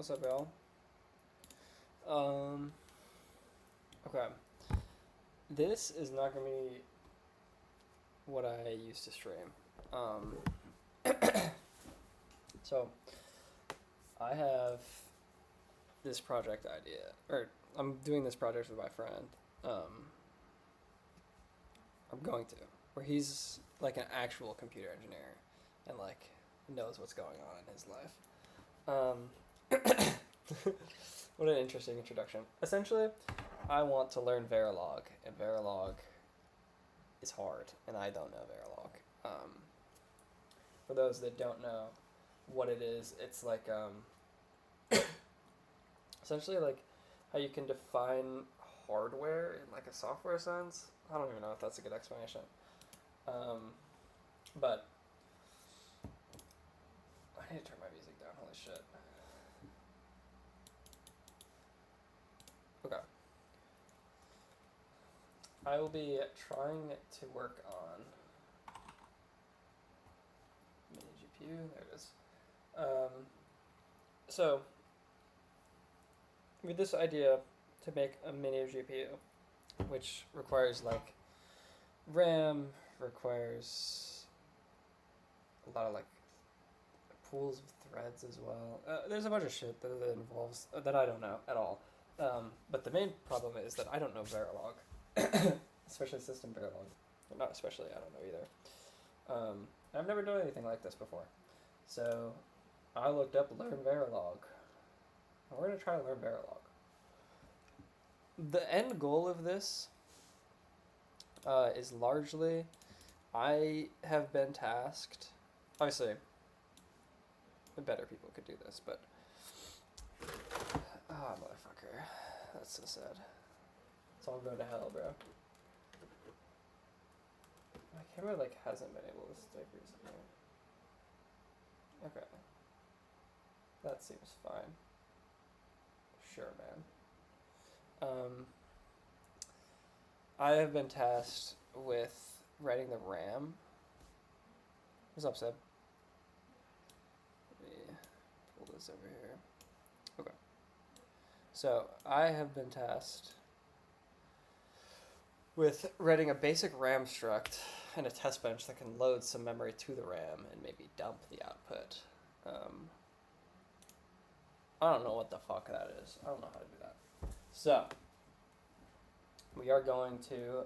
What's up, y'all? Okay. This is not gonna be what I used to stream. Um, so I have this project idea, or I'm doing this project with my friend. I'm going to, where he's like an actual computer engineer, and like knows what's going on in his life. What an interesting introduction. Essentially, I want to learn Verilog, and Verilog is hard, and I don't know Verilog. For those that don't know what it is, it's like essentially like how you can define hardware in like a software sense. I don't even know if that's a good explanation. But I need to turn my music down. Holy shit. Okay. I will be trying to work on mini GPU. There it is. So, with this idea to make a mini GPU, which requires like RAM, requires a lot of like pools of threads as well. There's a bunch of shit that involves that I don't know at all. But the main problem is that I don't know Verilog, especially system Verilog. Not especially, I don't know either. I've never done anything like this before. So I looked up learn Verilog. And we're going to try to learn Verilog. The end goal of this is largely, I have been tasked, obviously, better people could do this, but, motherfucker, that's so sad. It's all going to hell, bro. My camera, like, hasn't been able to stick recently. Okay. That seems fine. Sure, man. I have been tasked with writing the RAM. What's up, Seb? Let me pull this over here. Okay. So, I have been tasked with writing a basic RAM struct and a test bench that can load some memory to the RAM and maybe dump the output. I don't know what the fuck that is. I don't know how to do that. So, we are going to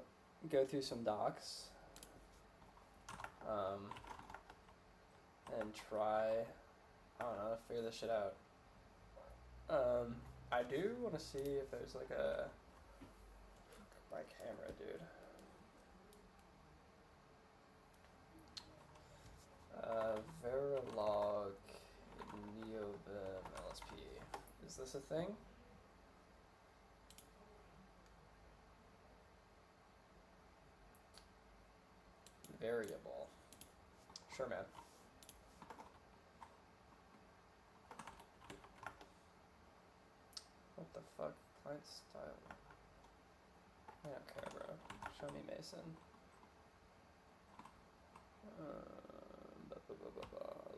go through some docs and try, I don't know, figure this shit out. I do want to see if there's like a, my camera, dude. Verilog Neovim LSP. Is this a thing? Variable. Sure, man. What the fuck? Client style. I don't care, bro. Show me Mason.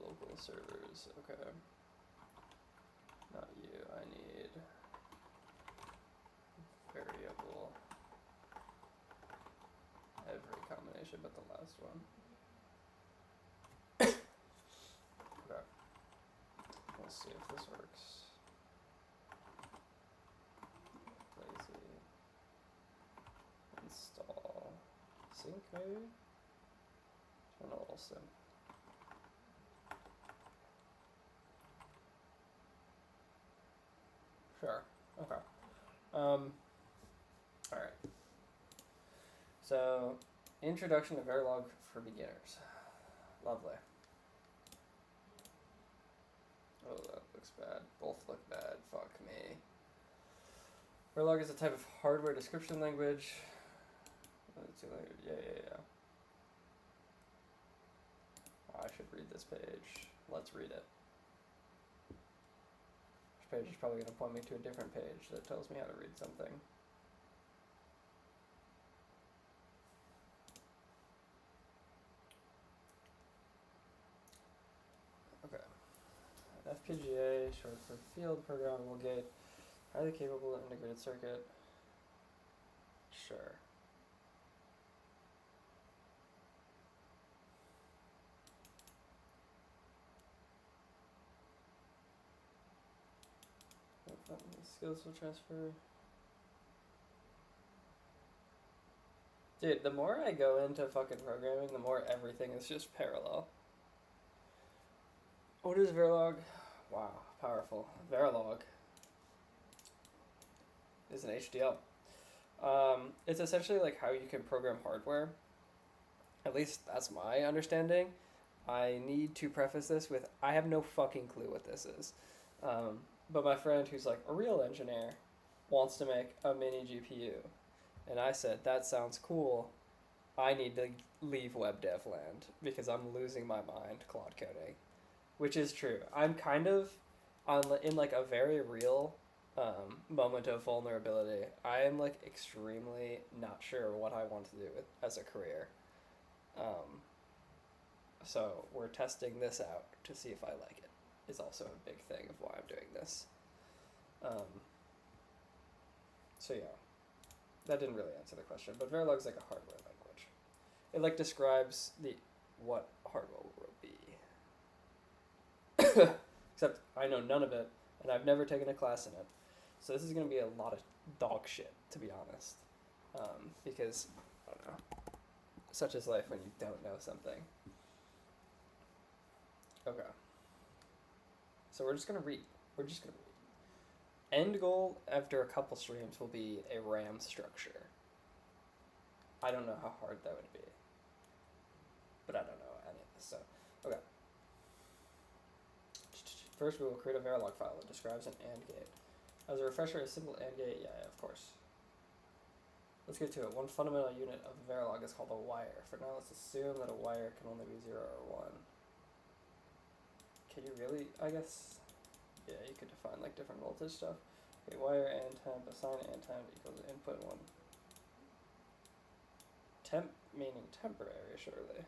Local servers. Okay. Not you. I need variable. Every combination but the last one. Okay. Let's see if this works. Lazy. Install. Sync maybe? Turn a little sim. Sure. Okay. Alright. So, introduction to Verilog for beginners. Lovely. Oh, that looks bad. Both look bad. Fuck me. Verilog is a type of hardware description language. Yeah. I should read this page. Let's read it. This page is probably going to point me to a different page that tells me how to read something. Okay. FPGA, short for field programmable gate, highly capable integrated circuit. Sure. Skills will transfer. Dude, the more I go into fucking programming, the more everything is just parallel. What is verilog? Wow, powerful. Verilog is an HDL. It's essentially like how you can program hardware. At least that's my understanding. I need to preface this with I have no fucking clue what this is. But my friend who's like a real engineer wants to make a mini GPU. And I said, that sounds cool. I need to leave web dev land because I'm losing my mind cloud coding. Which is true. I'm kind of in like a very real moment of vulnerability. I am like extremely not sure what I want to do as a career. So we're testing this out to see if I like it. Is also a big thing of why I'm doing this. So yeah, that didn't really answer the question, but Verilog's like a hardware language. It like describes what hardware will be. Except I know none of it, and I've never taken a class in it. So this is going to be a lot of dog shit, to be honest. Because, I don't know, such is life when you don't know something. Okay. So we're just going to read. End goal after a couple streams will be a RAM structure. I don't know how hard that would be. But I don't know any of this, so, okay. First, we will create a Verilog file that describes an AND gate. As a refresher, a simple AND gate, yeah, of course. Let's get to it. One fundamental unit of Verilog is called a wire. For now, let's assume that a wire can only be 0 or 1. Can you really, I guess, yeah, you could define like different voltage stuff. Okay, wire and temp, assign and temp equals input 1. Temp meaning temporary, surely.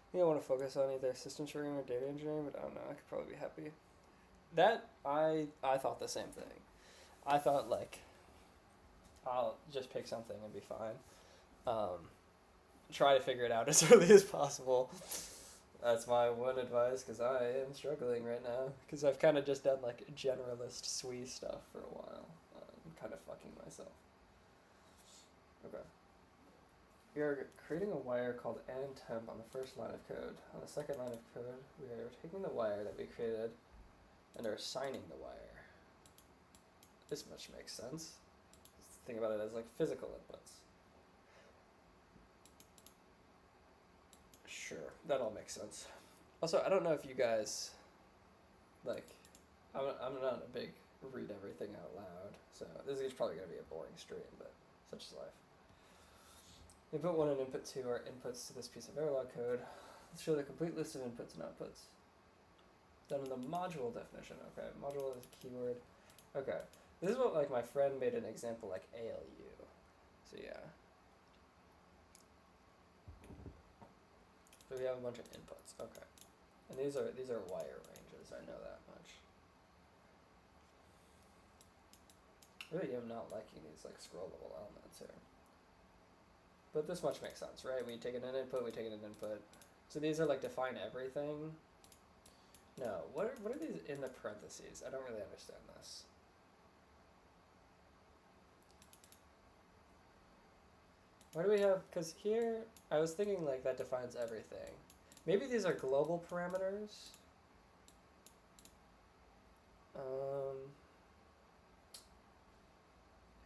I think I want to focus on either systems programming or data engineering, but I don't know, I could probably be happy. That, I thought the same thing. I thought, like, I'll just pick something and be fine. Try to figure it out as early as possible. That's my one advice, because I am struggling right now. Because I've kind of just done, like, generalist SWE stuff for a while. I'm kind of fucking myself. Okay. We are creating a wire called AND temp on the first line of code. On the second line of code, we are taking the wire that we created and are assigning the wire. This much makes sense. Just think about it as like physical inputs. Sure, that all makes sense. Also, I don't know if you guys, like, I'm not a big read everything out loud, so this is probably going to be a boring stream, but such is life. Input 1 and input 2 are inputs to this piece of Verilog code. Let's show the complete list of inputs and outputs. Done in the module definition. Okay, module is a keyword. Okay, this is what like my friend made an example like ALU. So yeah. So we have a bunch of inputs. Okay, and these are wire ranges. I know that much. Really, am not liking these like scrollable elements here. But this much makes sense, right? We take in an input, we take in an input. So these are like define everything. No, what are these in the parentheses? I don't really understand this. Why do we have, because here, I was thinking like that defines everything. Maybe these are global parameters.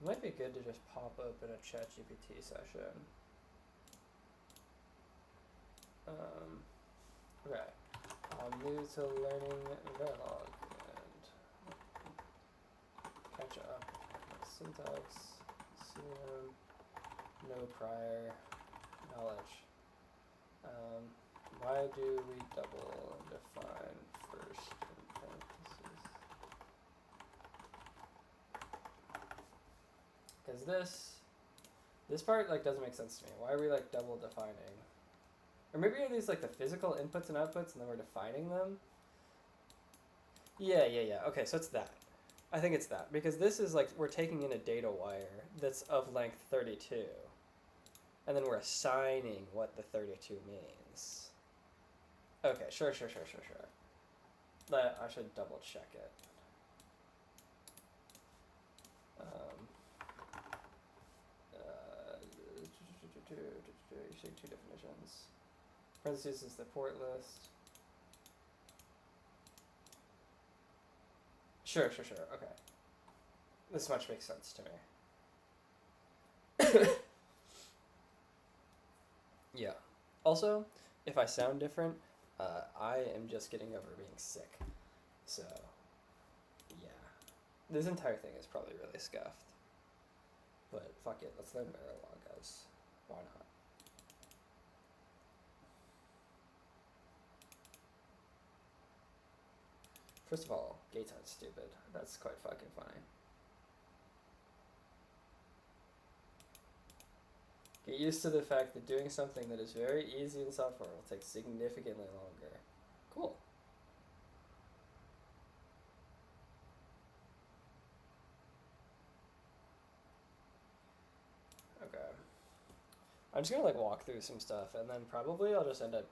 It might be good to just pop open a ChatGPT session. Okay, I'm new to learning Verilog and catch up. Syntax, CM, no prior knowledge. Why do we double define first in parentheses? Because this part like doesn't make sense to me. Why are we like double defining? Or maybe are these like the physical inputs and outputs and then we're defining them? Yeah. Okay, so it's that. I think it's that. Because this is like, we're taking in a data wire that's of length 32. And then we're assigning what the 32 means. Okay, sure. I should double check it. You see two definitions. Parentheses is the port list. Sure. Okay. This much makes sense to me. Yeah. Also, if I sound different, I am just getting over being sick. So, yeah. This entire thing is probably really scuffed. But fuck it, let's learn verilog, guys. Why not? First of all, gates aren't stupid. That's quite fucking funny. Get used to the fact that doing something that is very easy in software will take significantly longer. Cool. Okay. I'm just gonna like walk through some stuff and then probably I'll just end up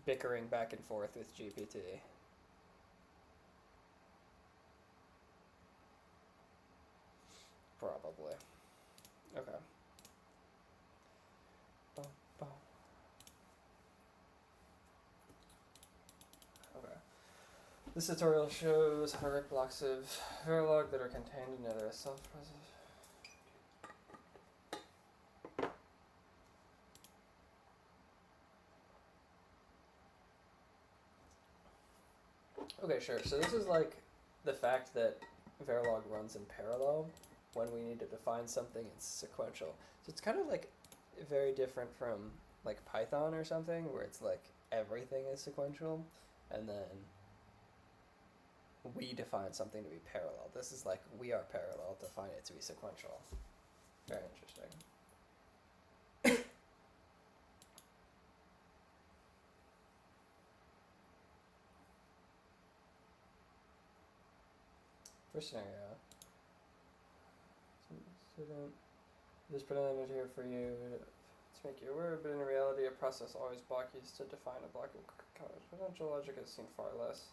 bickering back and forth with GPT. Probably. Okay. Okay. This tutorial shows how to write blocks of verilog that are contained in either a self-process. Okay, sure. So this is like the fact that verilog runs in parallel when we need to define something in sequential. So it's kind of like very different from like Python or something where it's like everything is sequential and then we define something to be parallel. This is like we are parallel, define it to be sequential. Very interesting. First scenario. Student, just put an image here for you to make you aware, but in reality, a process always block used to define a block of code. Potential logic has seen far less.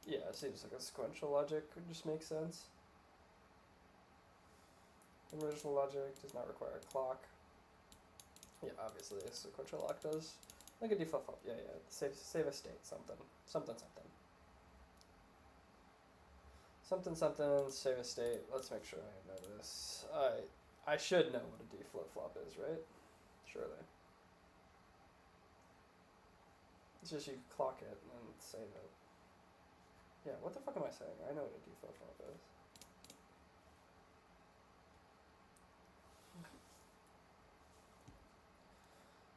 Yeah, it seems like a sequential logic would just make sense. Conversational logic does not require a clock. Yeah, obviously a sequential lock does. Like a default flop. Yeah. Save a state, something. Something, save a state. Let's make sure I know this. I should know what a D flip-flop is, right? Surely. It's just you clock it and then save it. Yeah, what the fuck am I saying? I know what a D flip-flop is.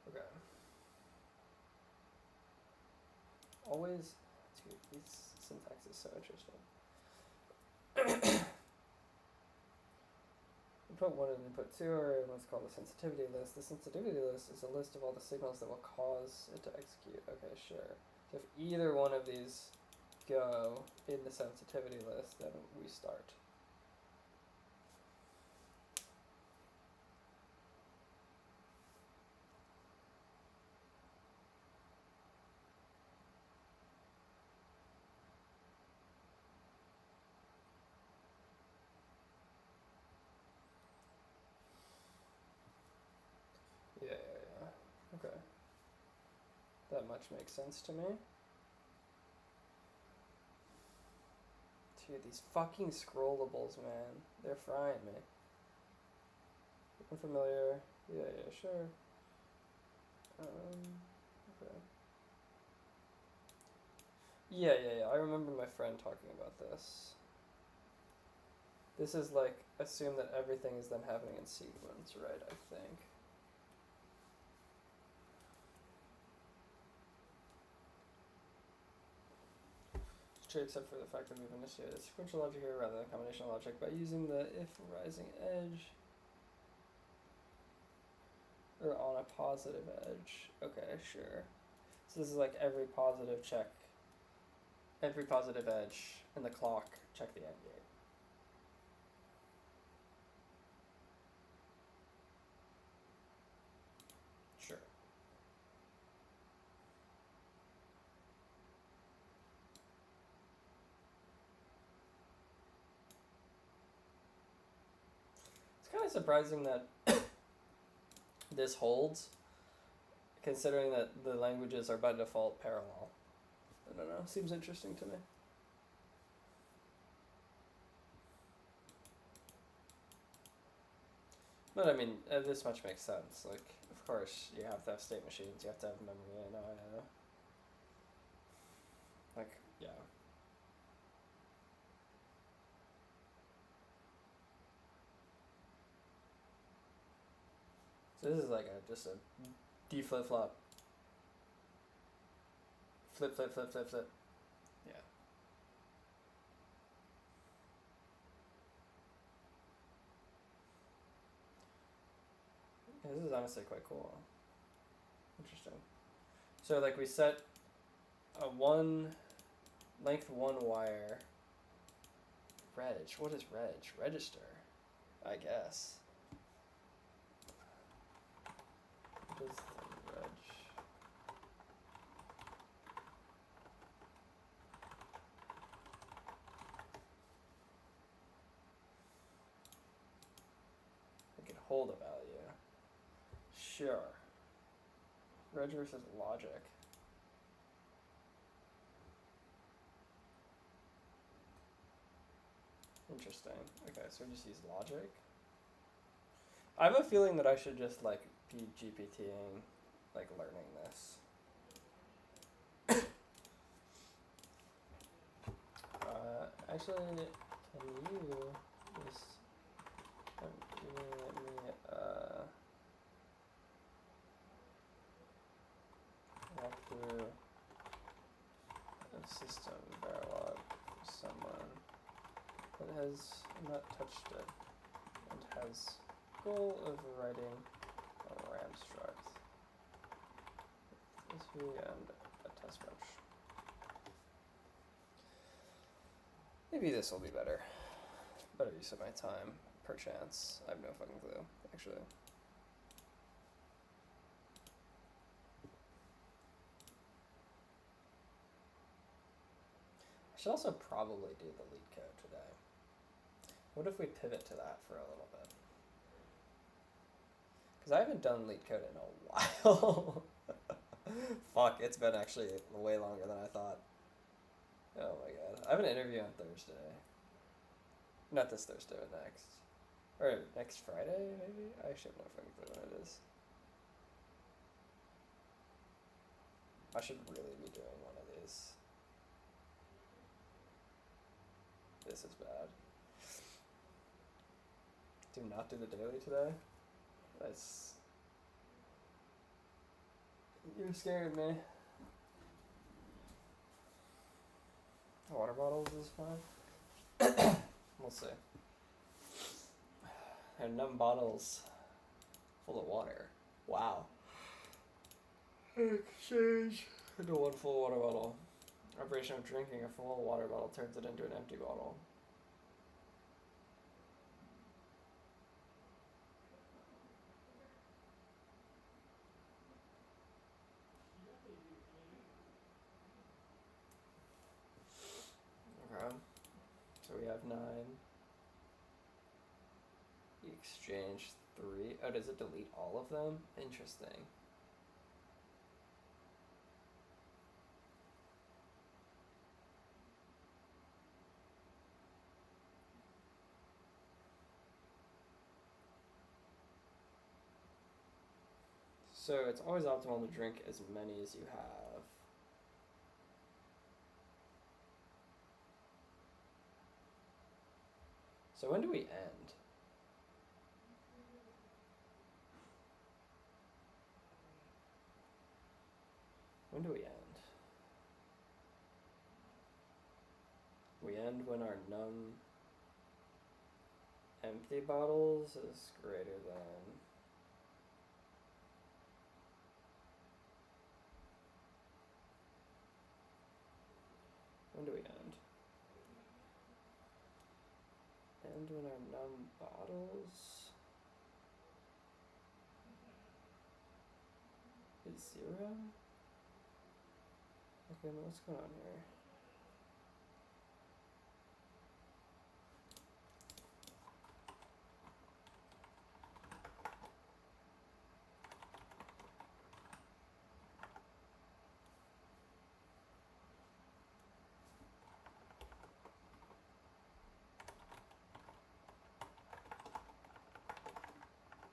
Okay. Always, dude, this syntax is so interesting. Input 1 and input 2 are what's called a sensitivity list. The sensitivity list is a list of all the signals that will cause it to execute. Okay, sure. So if either one of these go in the sensitivity list, then we start. Yeah. Okay. That much makes sense to me. Dude, these fucking scrollables, man. They're frying me. Unfamiliar. Yeah, sure. Okay. Yeah. I remember my friend talking about this. This is like, assume that everything is then happening in sequence, right, I think. It's true except for the fact that we've initiated sequential logic here rather than combinational logic by using the if rising edge. or on a positive edge. Okay, sure. So this is like every positive check, every positive edge in the clock, check the AND gate. Sure. It's kind of surprising that this holds, considering that the languages are by default parallel. I don't know, seems interesting to me. But I mean, this much makes sense. Like, of course, you have to have state machines, you have to have memory, I know. Like, yeah. So this is like just a D flip-flop. Flip, flip, flip, flip, flip. Yeah. Yeah, this is honestly quite cool. Interesting. So like we set a length 1 wire. Reg. What is reg? Register, I guess. What is the reg? I can hold a value. Sure. Reg versus logic. Interesting. Okay, so we just use logic. I have a feeling that I should just like be GPTing, like learning this. Actually, can you just give me walk through a system verilog for someone that has not touched it and has goal of writing a RAM struct history and a test bench. Maybe this will be better. Better use of my time, perchance. I have no fucking clue, actually. I should also probably do the lead code today. What if we pivot to that for a little bit? Because I haven't done lead code in a while. Fuck, it's been actually way longer than I thought. Oh my god. I have an interview on Thursday. Not this Thursday, but next. Or next Friday, maybe? I actually have no fucking clue when it is. I should really be doing one of these. This is bad. Do not do the daily today? That's... You're scaring me. Water bottles is fine. We'll see. And numb bottles full of water. Wow. Exchange into one full water bottle. Operation of drinking a full water bottle turns it into an empty bottle. Okay. So we have 9. Exchange 3. Oh, does it delete all of them? Interesting. So it's always optimal to drink as many as you have. So when do we end? When do we end? We end when our num empty bottles is greater than And when our num bottles is 0? Okay, what's going on here?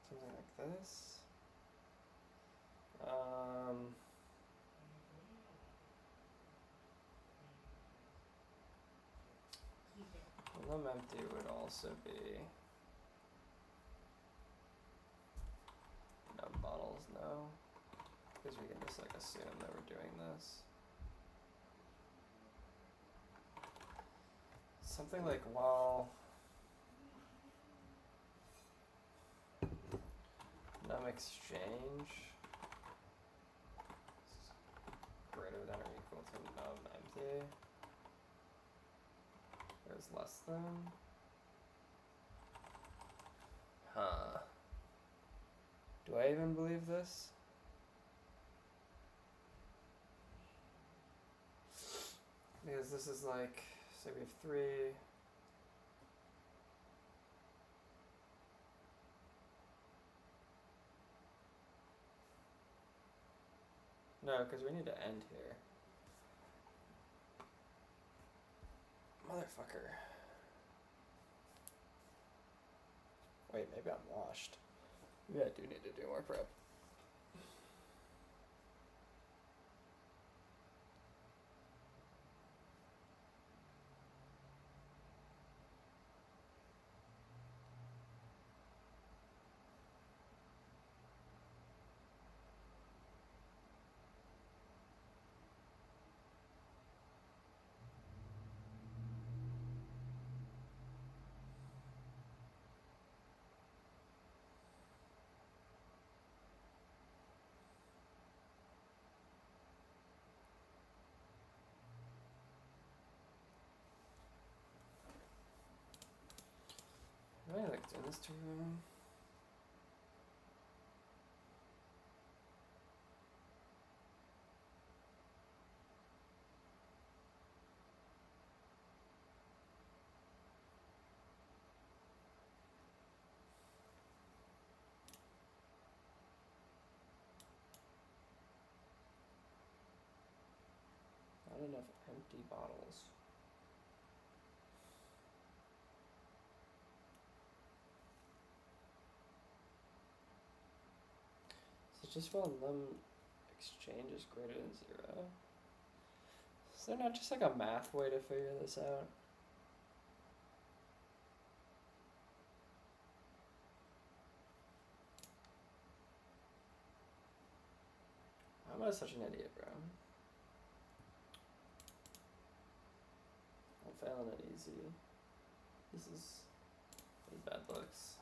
Something like this. Num empty would also be num bottles, no? Because we can just like assume that we're doing this. Something like while num exchange is greater than or equal to num empty, or is less than. Huh. Do I even believe this? Because this is like, say we have 3. No, because we need to end here. Motherfucker. Wait, maybe I'm washed. Maybe I do need to do more prep. Am I like doing this too wrong? Not enough empty bottles. So just while num exchange is greater than 0. Is there not just like a math way to figure this out? How am I such an idiot, bro? I'm failing it easy. This is bad looks.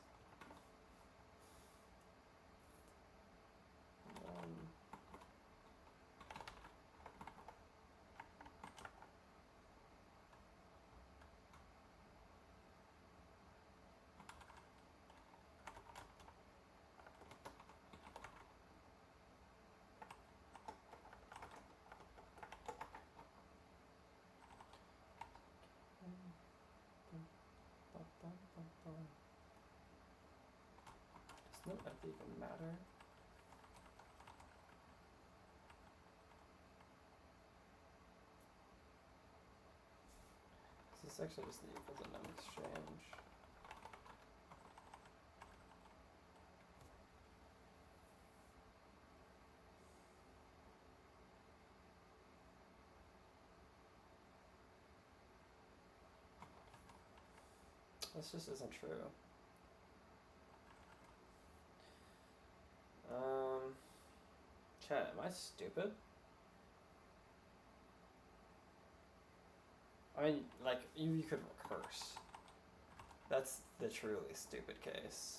Does no empty even matter? This actually just equals a num exchange. This just isn't true. Chat, am I stupid? I mean, like, you could recurse. That's the truly stupid case.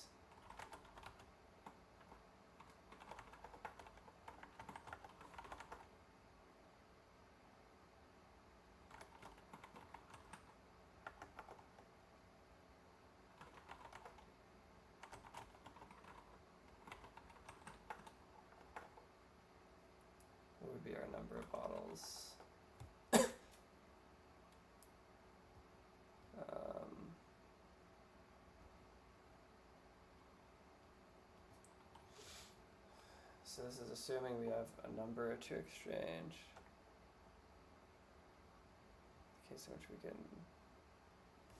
would be our number of bottles. So this is assuming we have a number to exchange. The case in which we can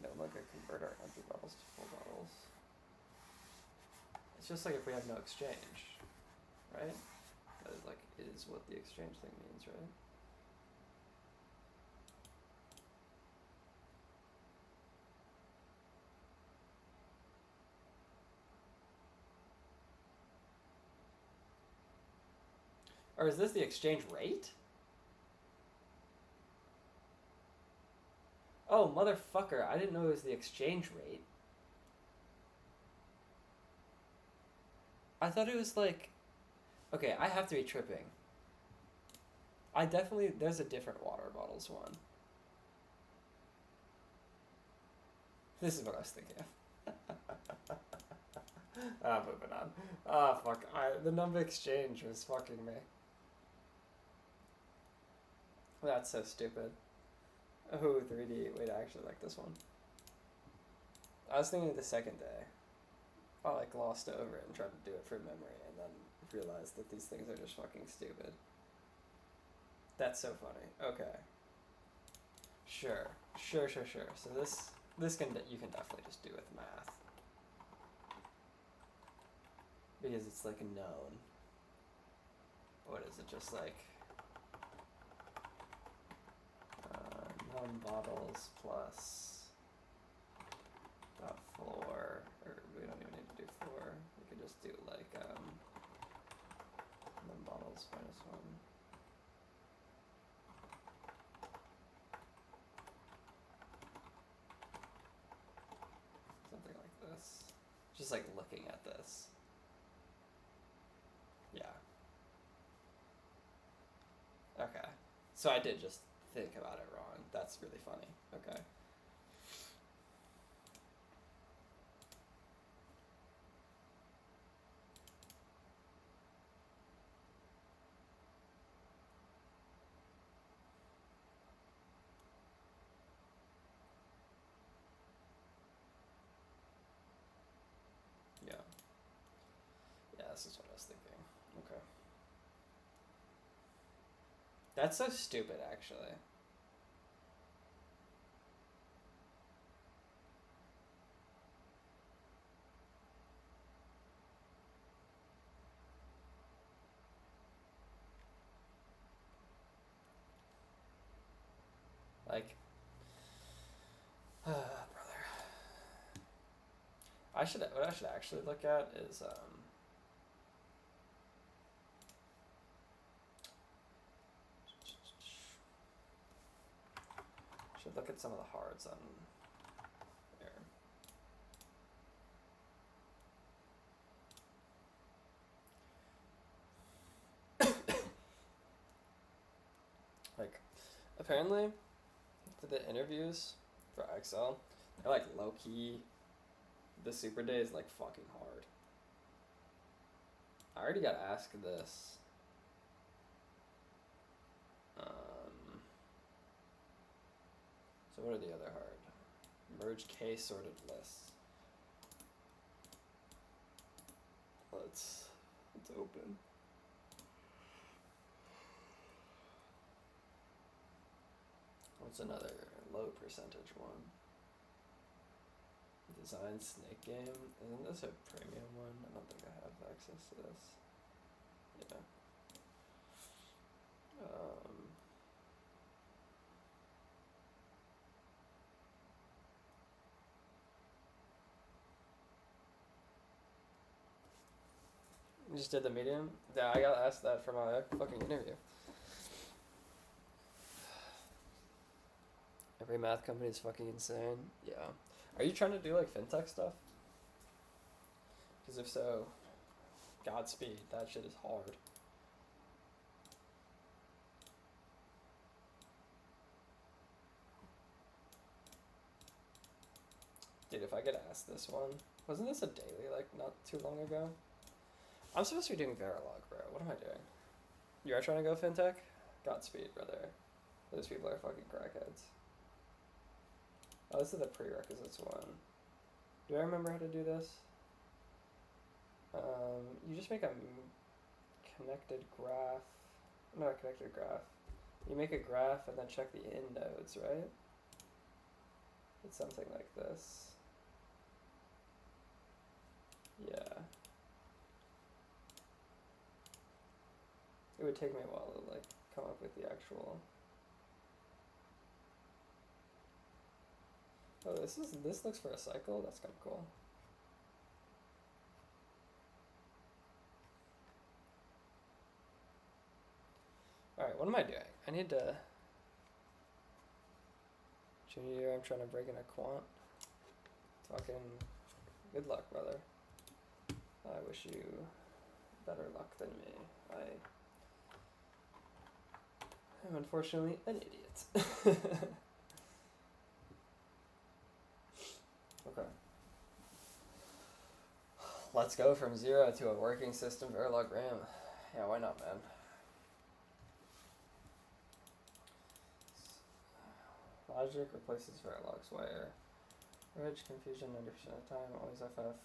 no longer convert our empty bottles to full bottles. It's just like if we have no exchange, right? That is like is what the exchange thing means, right? Or is this the exchange rate? Oh, motherfucker, I didn't know it was the exchange rate. I thought it was like... Okay, I have to be tripping. I definitely... There's a different water bottles one. This is what I was thinking of. Moving on. Fuck. The number exchange was fucking me. That's so stupid. Oh, 3D. Wait, I actually like this one. I was thinking of the second day. I like glossed over it and tried to do it from memory and then realized that these things are just fucking stupid. That's so funny. Okay. Sure. So this can you can definitely just do with math. Because it's like known. What is it? Just like bottles plus dot 4, or we don't even need to do 4. We could just do like bottles minus 1. Something like this. Just like looking at this. Yeah. Okay. So I did just think about it wrong. That's really funny. Okay. Yeah. Yeah, this is what I was thinking. Okay. That's so stupid, actually. Like, brother. What I should actually look at is, should look at some of the hards on there. Like, apparently, for the interviews for Excel, they're like low-key, the super day is like fucking hard. I already got asked this. So what are the other hard? Merge K sorted lists. Let's open. What's another low percentage one? Design snake game. Isn't this a premium one? I don't think I have access to this. Yeah. You just did the medium? Yeah, I got asked that for my fucking interview. Every math company is fucking insane. Yeah. Are you trying to do like fintech stuff? Because if so, Godspeed. That shit is hard. Dude, if I get asked this one, wasn't this a daily like not too long ago? I'm supposed to be doing verilog, bro. What am I doing? You are trying to go fintech? Godspeed, brother. Those people are fucking crackheads. Oh, this is the prerequisites one. Do I remember how to do this? You just make a connected graph. Not a connected graph. You make a graph and then check the in nodes, right? It's something like this. Yeah. It would take me a while to like come up with the actual. Oh, this looks for a cycle. That's kind of cool. All right, what am I doing? I need to. Junior year, I'm trying to break in a quant. Fucking good luck, brother. I wish you better luck than me. I am unfortunately an idiot. Okay. Let's go from 0 to a working system verilog RAM. Yeah, why not, man? Logic replaces verilog's wire. Reg confusion 90% of the time, always FF.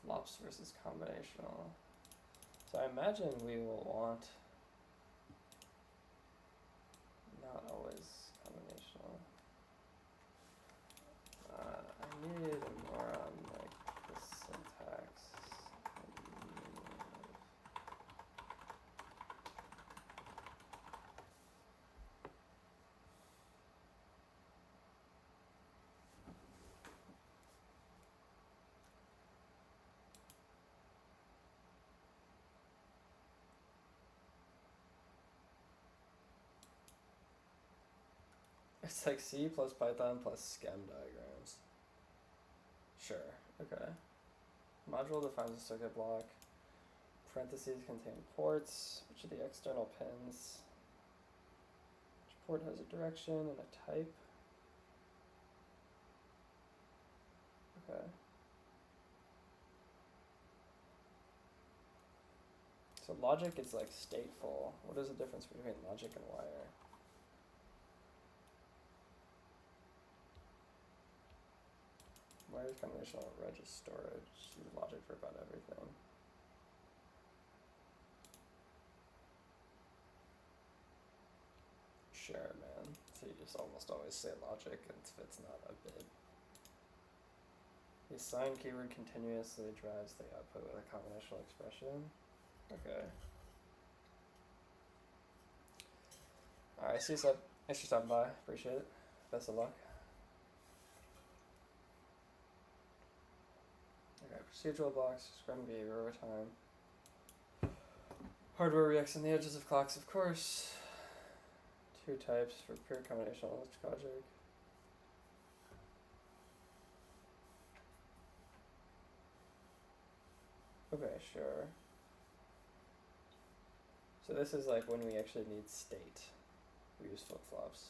Flops versus combinational. So I imagine we will want not always combinational. I need more on like the syntax. It's like C plus Python plus scheme diagrams. Sure, okay. Module defines a circuit block. Parentheses contain ports, which are the external pins. Each port has a direction and a type. Okay. So logic is like stateful. What is the difference between logic and wire? Wire is combinational, reg is storage. Use logic for about everything. Sure, man. So you just almost always say logic if it's not a bit. The assign keyword continuously drives the output with a combinational expression. Okay. Alright, see you, Seb. Thanks for stopping by. Appreciate it. Best of luck. Okay, procedural blocks, scrum behavior over time. Hardware reacts on the edges of clocks, of course. 2 types for pure combinational logic. Okay, sure. So this is like when we actually need state. We use flip-flops.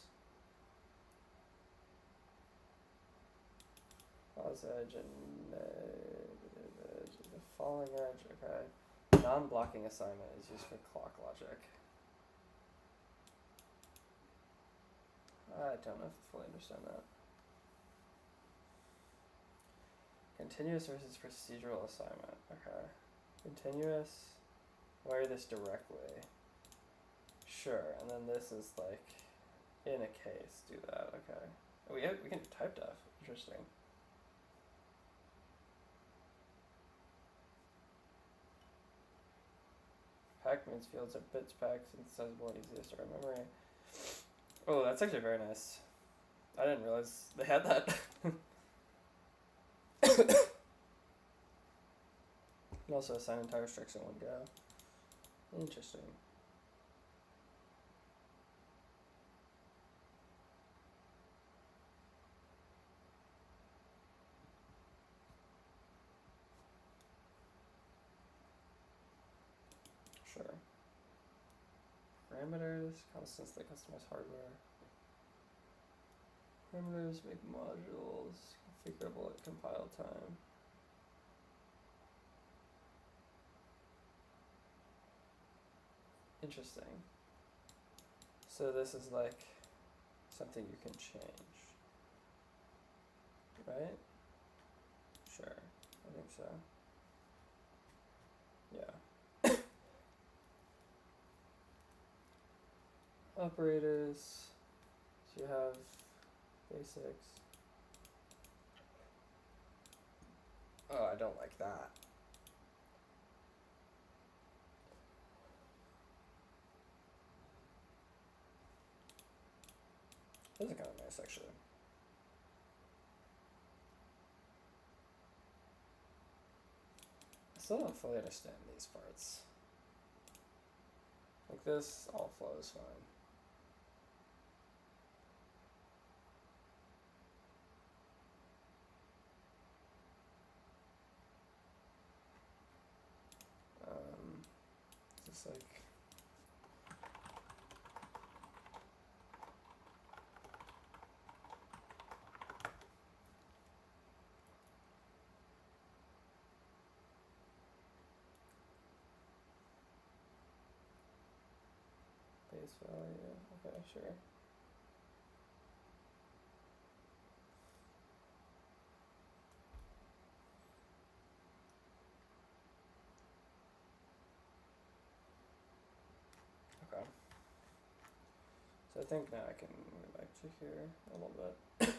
Pause edge and negative edge. The falling edge, okay. Non-blocking assignment is used for clock logic. I don't know if I fully understand that. Continuous versus procedural assignment, okay. Continuous, wire this directly. Sure, and then this is like, in a case, do that, okay. We can do type def, interesting. Pack means fields are bits packed, synthesizable, and easiest to remember. Oh, that's actually very nice. I didn't realize they had that. You can also assign entire strings in one go. Interesting. Sure. Parameters, constants that customize hardware. Parameters make modules configurable at compile time. Interesting. So this is like something you can change, right? Sure, I think so. Yeah. Operators. So you have basics. Oh, I don't like that. Those are kind of nice, actually. I still don't fully understand these parts. Like this, all flows fine. Just like base value. Okay, sure. Okay. So I think now I can go back to here a little bit.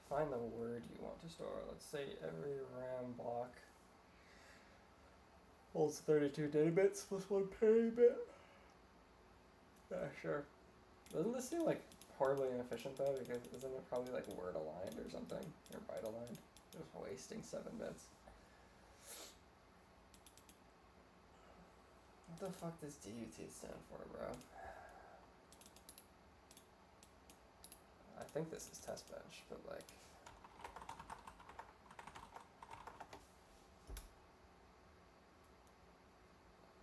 Find the word you want to store. Let's say every RAM block holds 32 data bits plus 1 parity bit. Yeah, sure. Doesn't this seem like horribly inefficient though? Because isn't it probably like word aligned or something? Or byte aligned? Just wasting 7 bits. What the fuck does DUT stand for, bro? I think this is test bench, but like...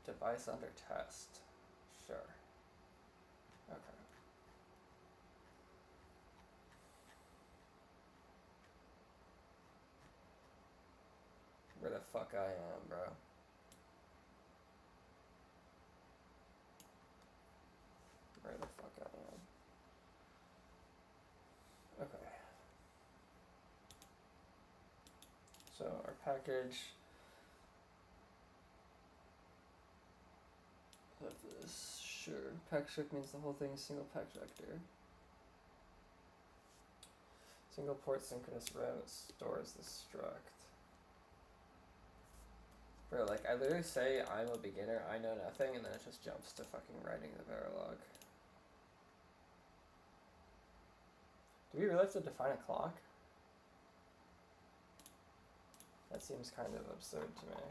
Device under test. Sure. Okay. Where the fuck I am, bro? Where the fuck I am. Okay. So our package of this, sure. Package struct means the whole thing is single package vector. Single port synchronous RAM stores the struct. Bro, like I literally say I'm a beginner, I know nothing, and then it just jumps to fucking writing the verilog. Do we really have to define a clock? That seems kind of absurd to me.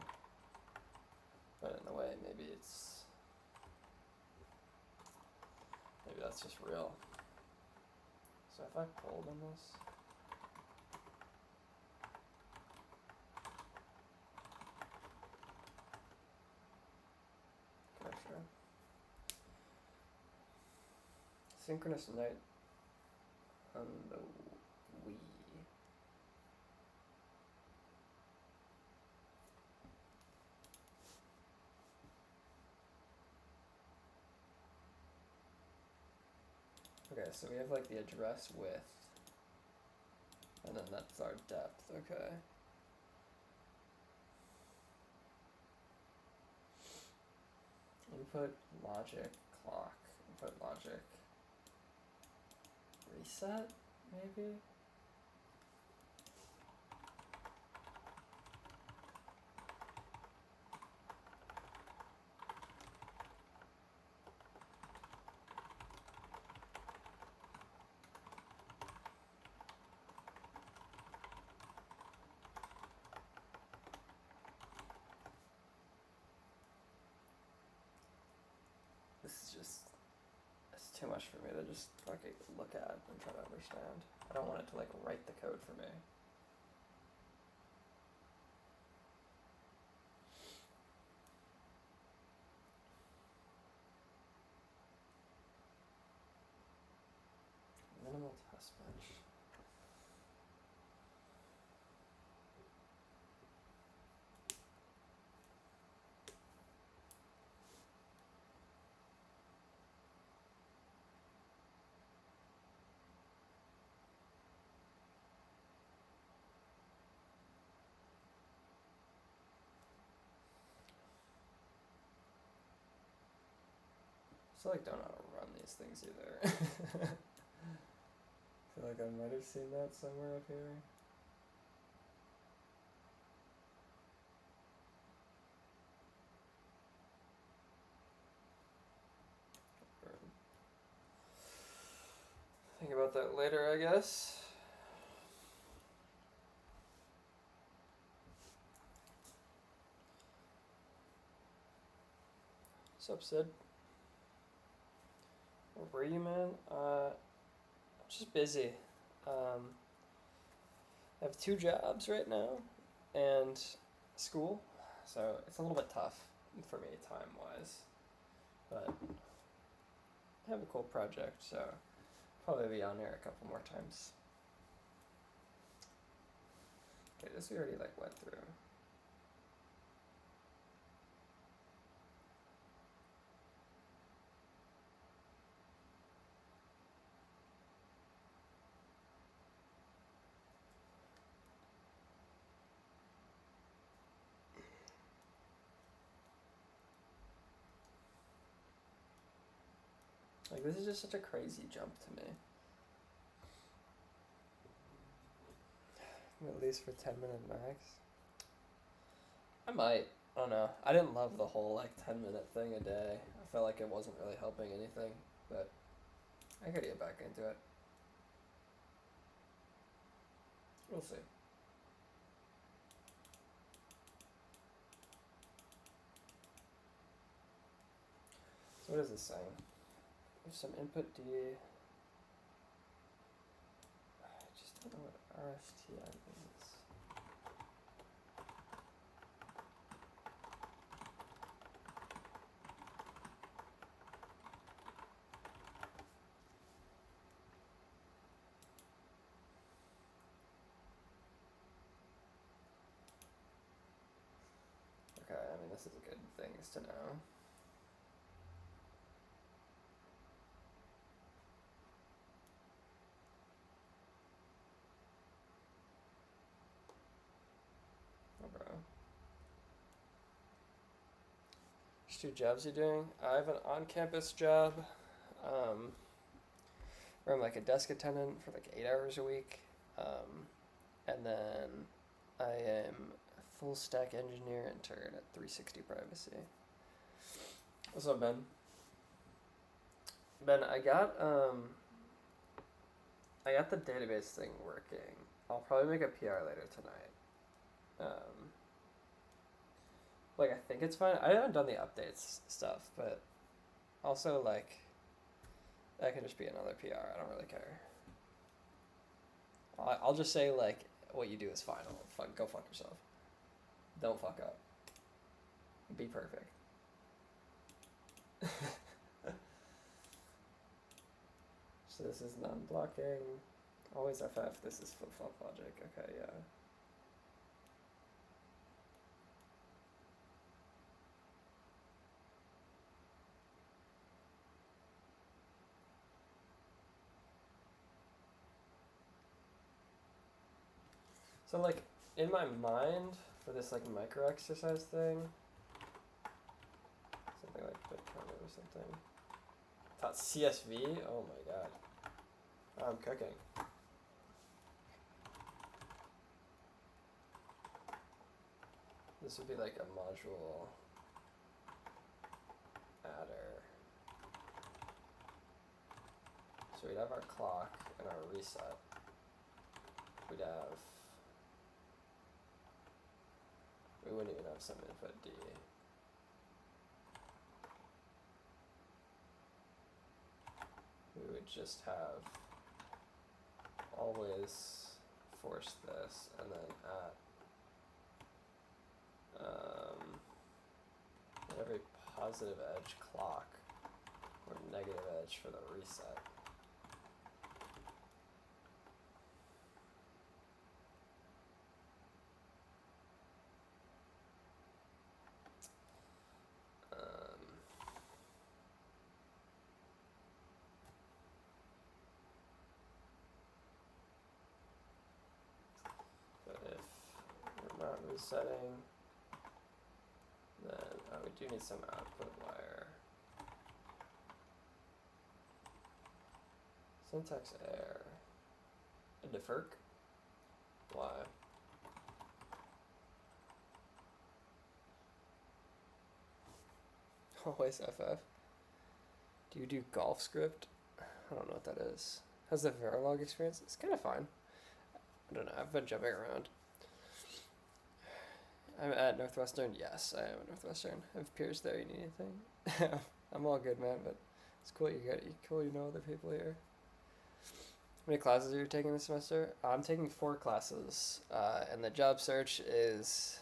But in a way, maybe it's... Maybe that's just real. So if I pulled in this... Okay, sure. Synchronous night on the Wii. Okay, so we have like the address width, and then that's our depth, okay. Input logic clock, input logic reset, maybe? This is just, it's too much for me to just fucking look at and try to understand. I don't want it to like write the code for me. Minimal test bench. still like don't know how to run these things either. I feel like I might have seen that somewhere up here. Think about that later, I guess. What's up, Sid? Where were you, man? I'm just busy. I have 2 jobs right now and school, so it's a little bit tough for me time-wise. But I have a cool project, so probably be on here a couple more times. Okay, this we already like went through. Like, this is just such a crazy jump to me. At least for 10-minute max. I might. I don't know. I didn't love the whole like 10-minute thing a day. I felt like it wasn't really helping anything, but I could get back into it. We'll see. So what is this saying? There's some input D. I just don't know what RSTI means. Okay, I mean, this is a good things to know. Oh, bro. Which 2 jobs you doing? I have an on-campus job, where I'm like a desk attendant for like 8 hours a week, and then I am a full stack engineer intern at 360 Privacy. What's up, Ben? Ben, I got the database thing working. I'll probably make a PR later tonight. Like, I think it's fine. I haven't done the updates stuff, but also, like, that can just be another PR. I don't really care. I'll just say, like, what you do is final. Go fuck yourself. Don't fuck up. Be perfect. So this is non-blocking. Always FF. This is flip-flop logic. Okay, yeah. So, like, in my mind, for this, like, micro exercise thing, something like Bitcoin or something. Taught CSV? Oh my god. I'm cooking. This would be like a module adder. So we'd have our clock and our reset. We wouldn't even have some input D. We would just have always force this and then at every positive edge clock or negative edge for the reset. But if we're not resetting, then we do need some output wire. Syntax error. A deferk? Why? Always FF. Do you do golf script? I don't know what that is. How's the verilog experience? It's kind of fine. I don't know. I've been jumping around. I'm at Northwestern. Yes, I am at Northwestern. I have peers there. You need anything? I'm all good, man. But it's cool. Cool. You know other people here. How many classes are you taking this semester? I'm taking 4 classes, and the job search is.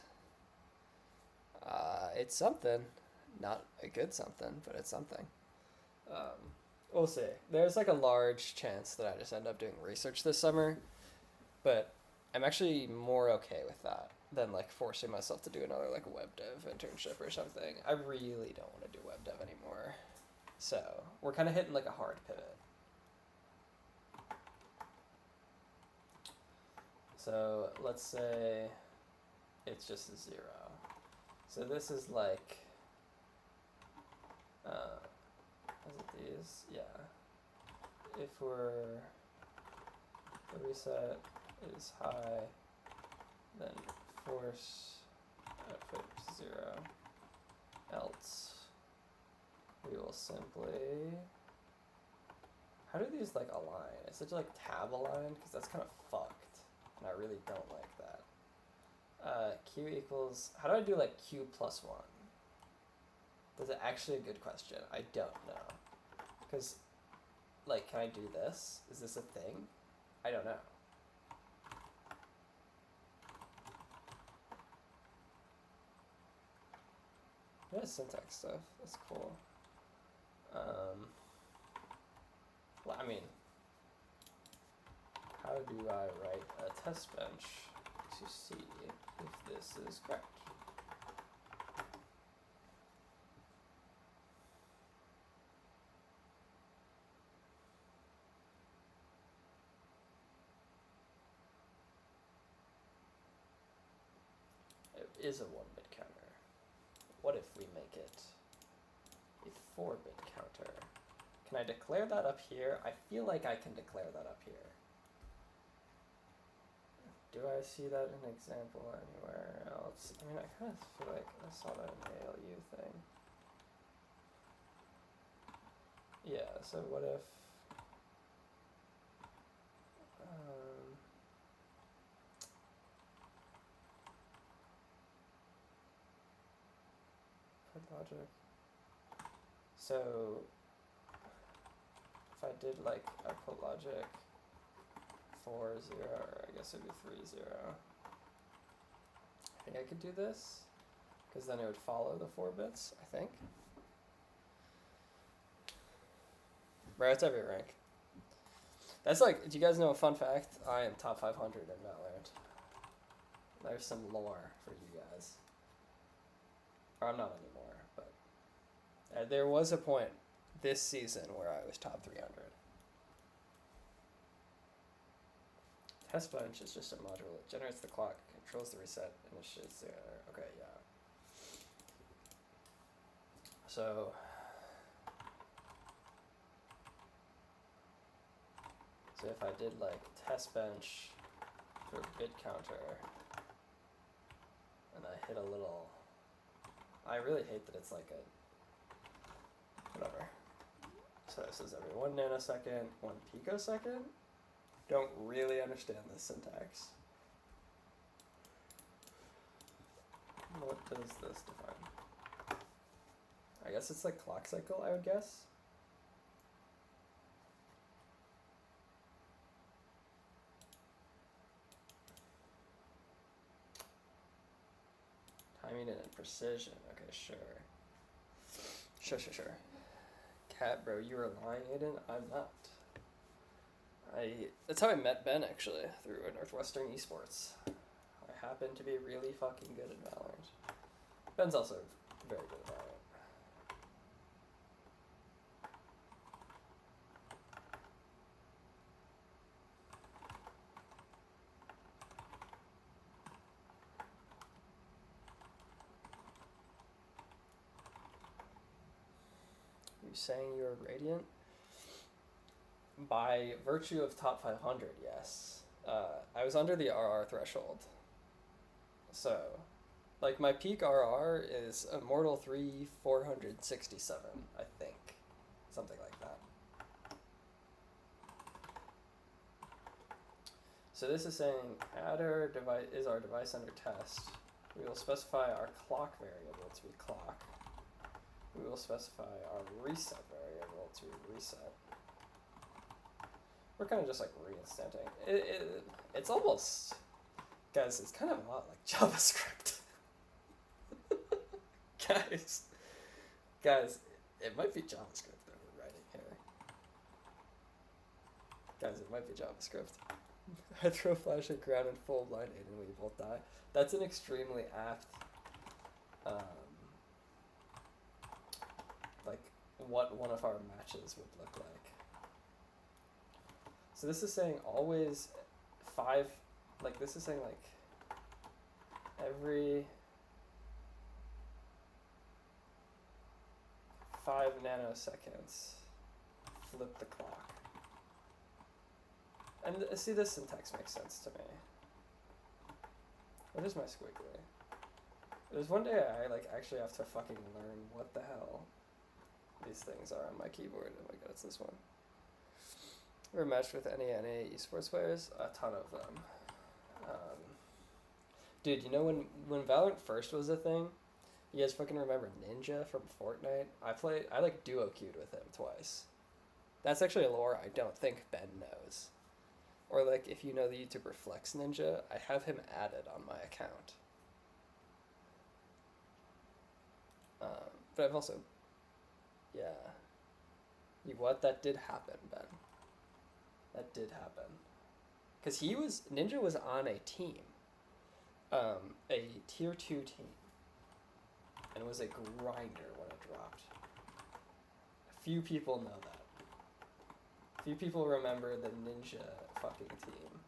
It's something, not a good something, but it's something. We'll see. There's like a large chance that I just end up doing research this summer, but I'm actually more okay with that than like forcing myself to do another like web dev internship or something. I really don't want to do web dev anymore. So we're kind of hitting like a hard pivot. So let's say it's just a 0. So this is like, is it these? Yeah. If the reset is high, then force output 0. Else, we will simply. How do these like align? Is it like tab align? Because that's kind of fucked, and I really don't like that. Q equals. How do I do like Q plus 1? That's actually a good question. I don't know. Because, like, can I do this? Is this a thing? I don't know. There's syntax stuff. That's cool. Well, I mean, how do I write a test bench to see if this is correct? It is a 1-bit counter. What if we make it a 4-bit counter? Can I declare that up here? I feel like I can declare that up here. Do I see that in an example anywhere else? I mean, I kind of feel like I saw that in the ALU thing. Yeah, so what if... logic. So if I did like output logic 4 0, or I guess it'd be 3 0. I think I could do this because then it would follow the 4 bits. I think. Bro, it's every rank. That's like, do you guys know a fun fact? I am top 500 in Valorant. There's some lore for you guys. Or I'm not anymore, but there was a point this season where I was top 300. Test bench is just a module. It generates the clock, controls the reset, and it's there. Okay, yeah. So if I did like test bench for bit counter, and I hit a little, I really hate that it's like a, whatever. So this is every 1 nanosecond, 1 picosecond. Don't really understand this syntax. What does this define? I guess it's like clock cycle, I would guess. Timing and precision. Okay, sure. Sure. Cat, bro, you are lying, Aiden? I'm not. That's how I met Ben, actually, through a Northwestern esports. I happen to be really fucking good at Valorant. Ben's also very good at Valorant. Are you saying you're radiant? By virtue of top 500, yes. I was under the RR threshold. So, like, my peak RR is Immortal 3 467, I think. Something like that. So this is saying add our device is our device under test. We will specify our clock variable to be clock. We will specify our reset variable to reset. We're kind of just like reinstanting. It's almost, guys, it's kind of a lot like JavaScript. Guys, it might be JavaScript that we're writing here. Guys, it might be JavaScript. I throw flash at ground and full blind aid and we both die. That's an extremely apt, like, what one of our matches would look like. So this is saying always 5, like this is saying like every 5 nanoseconds, flip the clock. And see, this syntax makes sense to me. What is my squiggly? There's one day I like actually have to fucking learn what the hell these things are on my keyboard. Oh my god, it's this one. We're matched with any NA esports players, a ton of them. Dude, you know when Valorant first was a thing, you guys fucking remember Ninja from Fortnite? I like duo queued with him twice. That's actually a lore I don't think Ben knows. Or like if you know the YouTuber Flex Ninja, I have him added on my account. But I've also, yeah. What? That did happen, Ben. That did happen. Because Ninja was on a team. A tier 2 team. And it was a grinder when it dropped. Few people know that. Few people remember the Ninja fucking team.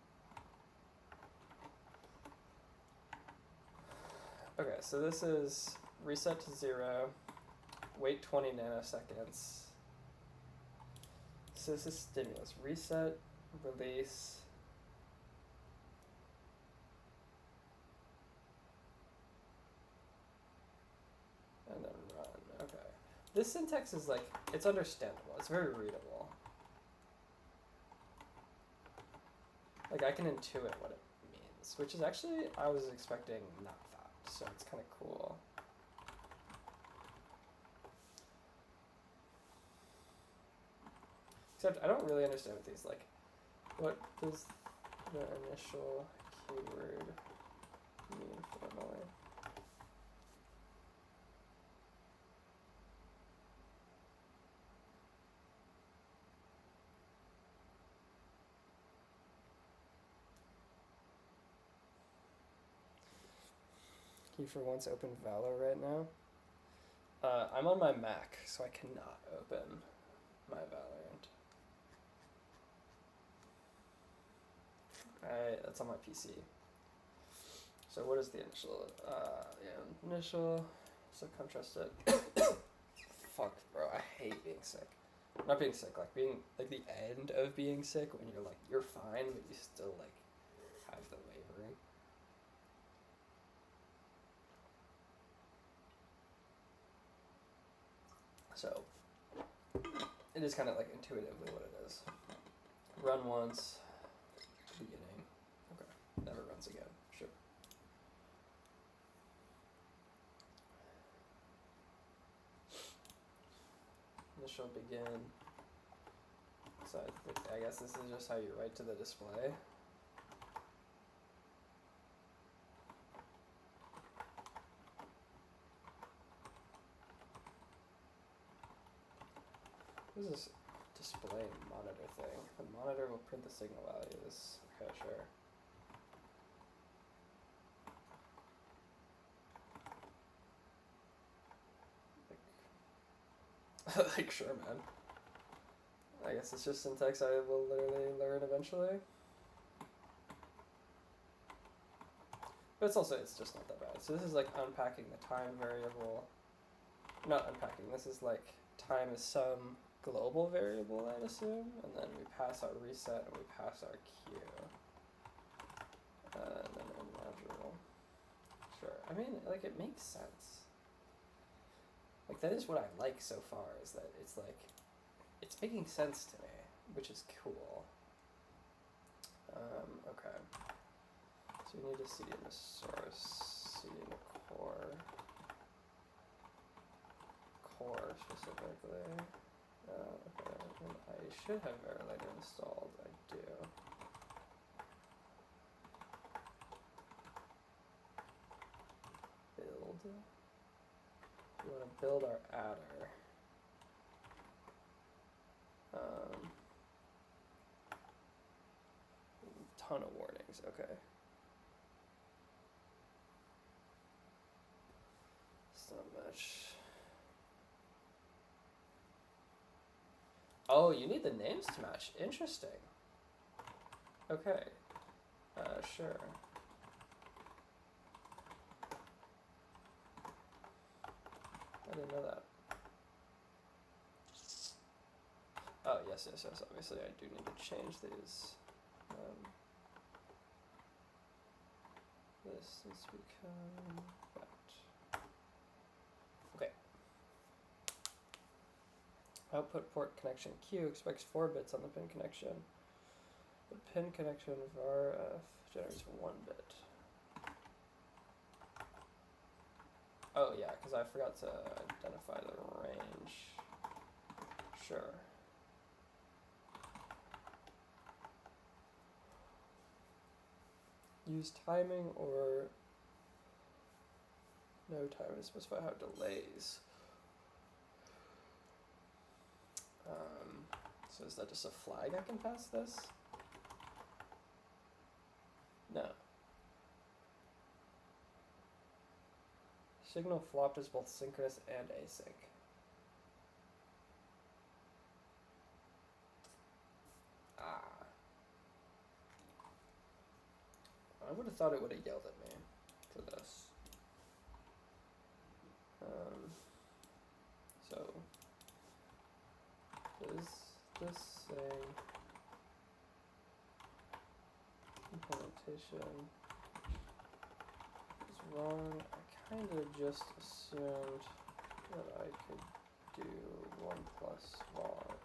Okay, so this is reset to 0, wait 20 nanoseconds. So this is stimulus. Reset, release. And then run. Okay. This syntax is like, it's understandable. It's very readable. Like, I can intuit what it means, which is actually, I was expecting not that, so it's kind of cool. Except I don't really understand what these, like, what does the initial keyword mean formally? Can you for once open Valor right now? I'm on my Mac, so I cannot open my Valorant. That's on my PC. So what is the initial? Yeah, initial. So contrast it. Fuck, bro. I hate being sick. Not being sick, like being like the end of being sick when you're like you're fine, but you still like have the wavering. So it is kind of like intuitively what it is. Run once. Beginning. Okay. Never runs again. Sure. Initial begin. So I guess this is just how you write to the display. What is this display monitor thing? The monitor will print the signal values. Okay, sure. Like, sure, man. I guess it's just syntax I will literally learn eventually. But it's just not that bad. So this is like unpacking the time variable. Not unpacking, this is like time is some global variable, I'd assume, and then we pass our reset and we pass our Q. And then a module. Sure. I mean, like, it makes sense. Like, that is what I like so far, is that it's like, it's making sense to me, which is cool. Okay. So we need to cd in the source, cd in the core specifically. Okay, and I should have verilog installed. I do. Build. We want to build our adder. Ton of warnings. Okay. It's not much. Oh, you need the names to match. Interesting. Okay. Sure. I didn't know that. Oh, yes. Obviously, I do need to change these. This needs to become that. Okay. Output port connection Q expects 4 bits on the pin connection. The pin connection var generates 1 bit. Oh yeah, because I forgot to identify the range. Sure. Use timing or no timing to specify how delays. So is that just a flag I can pass this? No. Signal flopped is both synchronous and async. I would have thought it would have yelled at me for this. So, is this saying implementation is wrong? I kind of just assumed that I could do 1 plus var.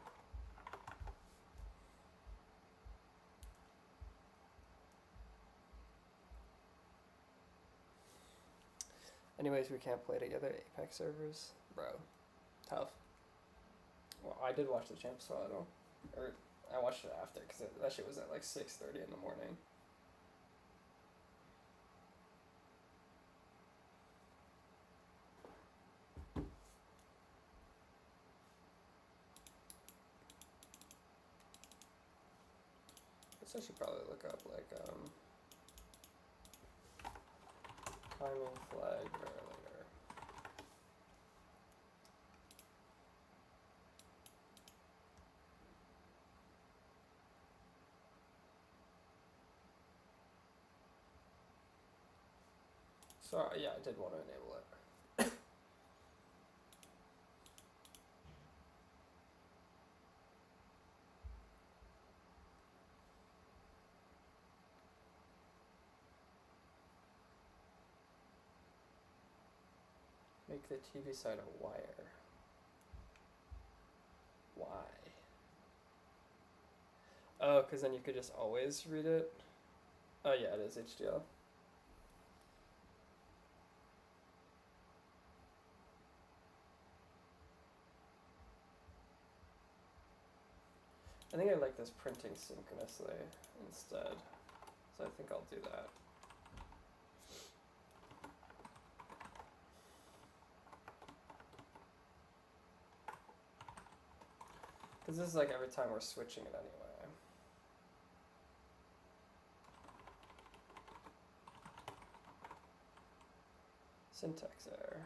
Anyways, we can't play together. Apex servers, bro, tough. Well, I did watch the Champs Final, or I watched it after because that shit was at like 6:30 in the morning. I should probably look up like timing flag verilator. Sorry, yeah, I did want to enable it. Make the TV side a wire. Why? Oh, because then you could just always read it? Oh yeah, it is HDL. I think I like this printing synchronously instead, so I think I'll do that. Because this is like every time we're switching it anyway. Syntax error.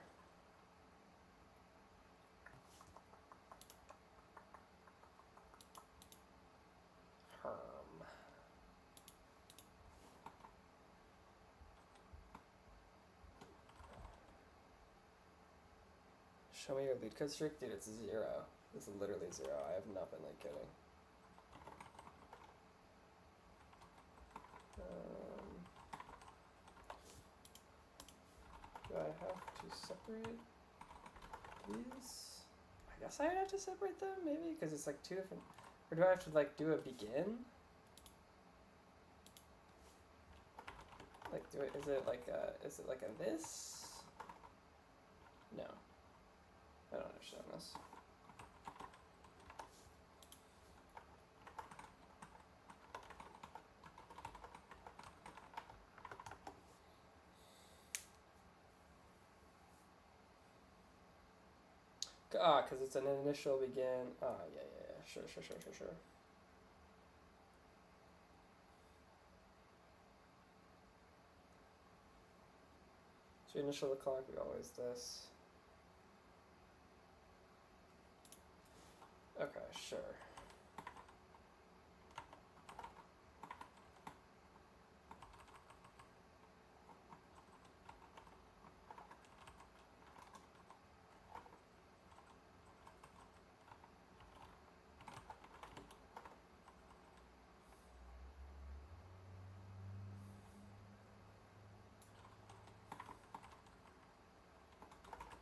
Show me your lead code streak? Dude, it's 0. This is literally 0. I have not been like kidding. Do I have to separate these? I guess I have to separate them, maybe, because it's like 2 different. Or do I have to like do a begin? Like, is it like a this? No, I don't understand this. Because it's an initial begin. Yeah. Sure. So initial the clock, we always this. Okay, sure.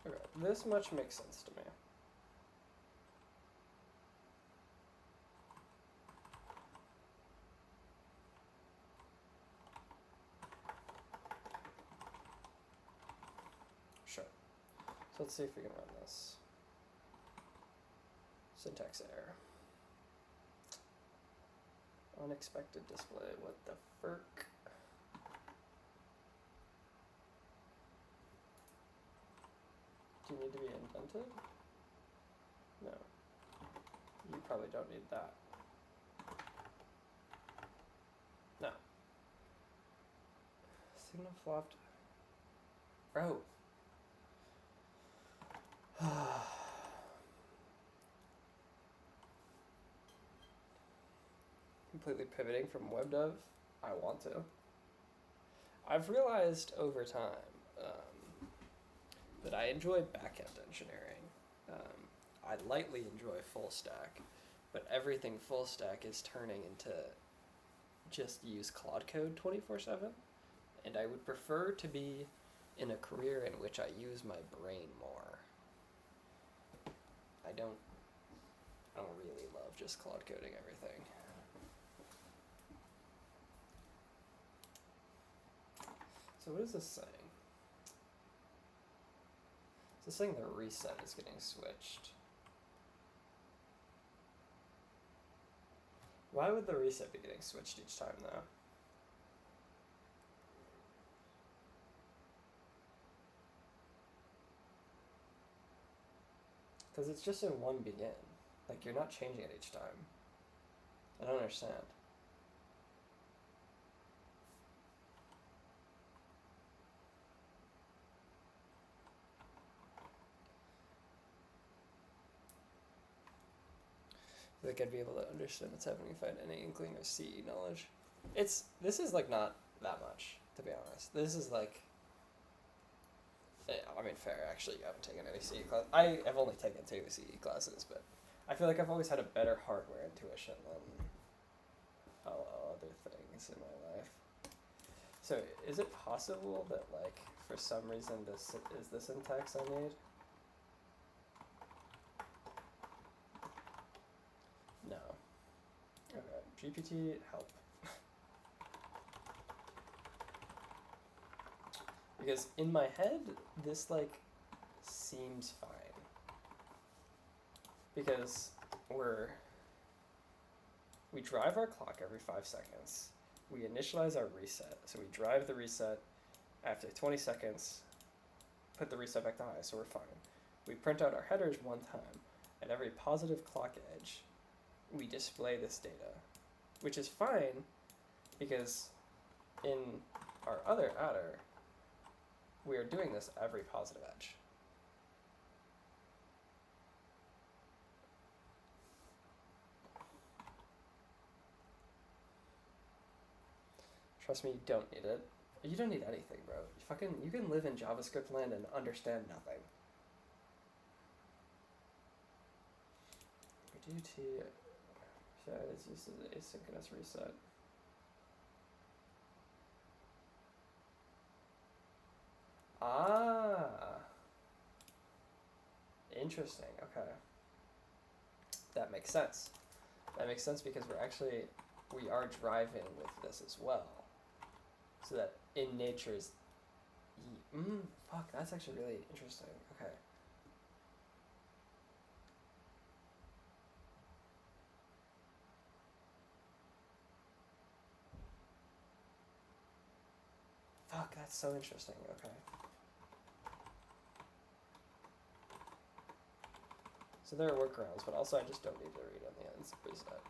Okay, this much makes sense to me. Sure. So let's see if we can run this. Syntax error. Unexpected display. What the frick? Do you need to be indented? No. You probably don't need that. No. Signal flopped. Bro. Completely pivoting from web dev. I want to. I've realized over time that I enjoy backend engineering. I lightly enjoy full stack, but everything full stack is turning into just use Claude Code 24/7, and I would prefer to be in a career in which I use my brain more. I don't really love just Claude coding everything. So what is this saying? It's saying the reset is getting switched. Why would the reset be getting switched each time though? Because it's just in one begin. Like, you're not changing it each time. I don't understand. I think I'd be able to understand what's happening if I had any inkling of CE knowledge. This is like not that much, to be honest. This is like, I mean, fair, actually, I haven't taken any CE class. I have only taken 2 CE classes, but I feel like I've always had a better hardware intuition than other things in my life. So is it possible that, like, for some reason this is the syntax I need? No. Okay, GPT, help. Because in my head, this, like, seems fine. Because we drive our clock every 5 seconds. We initialize our reset. So we drive the reset after 20 seconds, put the reset back to high, so we're fine. We print out our headers one time. At every positive clock edge, we display this data, which is fine because in our other adder, we are doing this every positive edge. Trust me, you don't need it. You don't need anything, bro. You can live in JavaScript land and understand nothing. DT. So it's used as an asynchronous reset. Ah, interesting. Okay, that makes sense. That makes sense because we are driving with this as well, so that in nature's. Fuck, that's actually really interesting. Okay. Fuck, that's so interesting. Okay. So there are workarounds, but also I just don't need to read on the ends reset.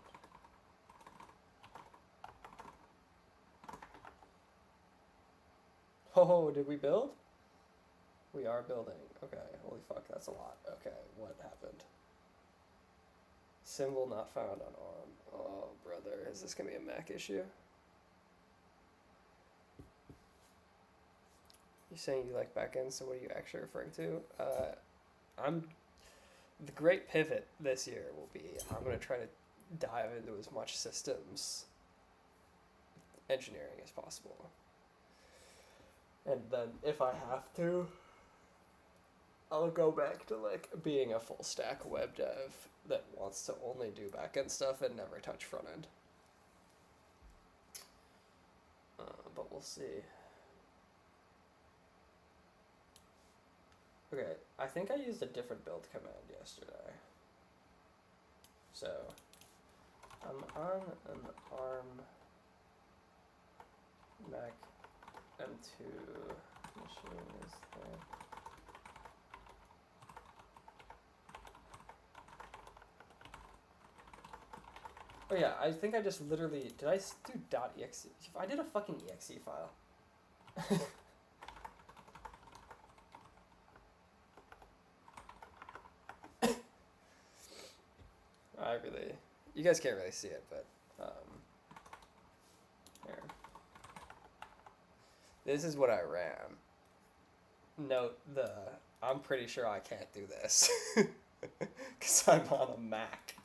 Oh, did we build? We are building. Okay, holy fuck, that's a lot. Okay, what happened? Symbol not found on ARM. Oh, brother, is this gonna be a Mac issue? You're saying you like backends, so what are you actually referring to? The great pivot this year will be I'm gonna try to dive into as much systems engineering as possible. And then if I have to, I'll go back to like being a full stack web dev that wants to only do backend stuff and never touch front end. But we'll see. Okay, I think I used a different build command yesterday. So I'm on an ARM Mac M2 machine is there. Oh yeah, I think I just literally, did I do .exe? I did a fucking exe file. You guys can't really see it, but, here. This is what I ran. Note I'm pretty sure I can't do this. Because I'm on a Mac.